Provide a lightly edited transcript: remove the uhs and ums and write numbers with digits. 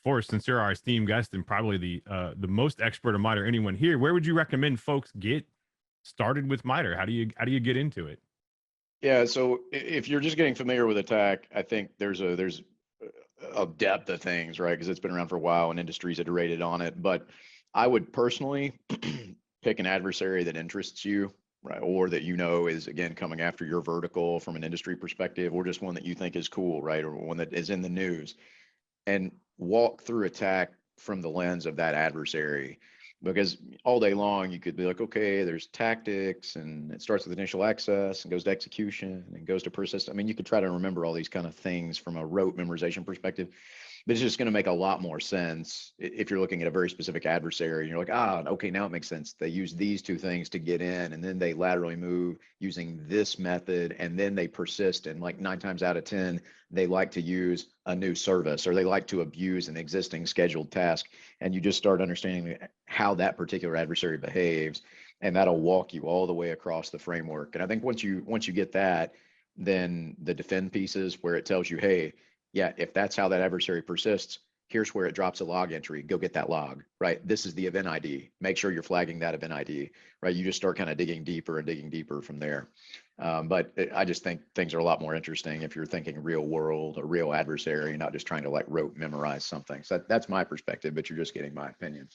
Forrest, since you're our esteemed guest and probably the most expert of MITRE anyone here, where would you recommend folks get started with MITRE? How do you get into it? Yeah, so if you're just getting familiar with attack, I think there's a depth of things, right? Because it's been around for a while and industries iterated on it. But I would personally pick an adversary that interests you, right? Or that you know is again coming after your vertical from an industry perspective, or just one that you think is cool, right? Or one that is in the news, and walk through attack from the lens of that adversary. Because all day long you could be like, okay, there's tactics, and it starts with initial access and goes to execution and goes to persist. I mean, you could try to remember all these kind of things from a rote memorization perspective, but it's just going to make a lot more sense if you're looking at a very specific adversary and you're like, okay, now it makes sense. They use these two things to get in, and then they laterally move using this method, and then they persist. And like 9 times out of 10, they like to use a new service, or they like to abuse an existing scheduled task. And you just start understanding how that particular adversary behaves, and that'll walk you all the way across the framework. And I think once you get that, then the defend pieces where it tells you, hey, yeah, if that's how that adversary persists, here's where it drops a log entry. Go get that log, right? This is the event ID. Make sure you're flagging that event ID, right? You just start kind of digging deeper and digging deeper from there. But I just think things are a lot more interesting if you're thinking real world, a real adversary, not just trying to like rote memorize something. So that's my perspective, but you're just getting my opinion.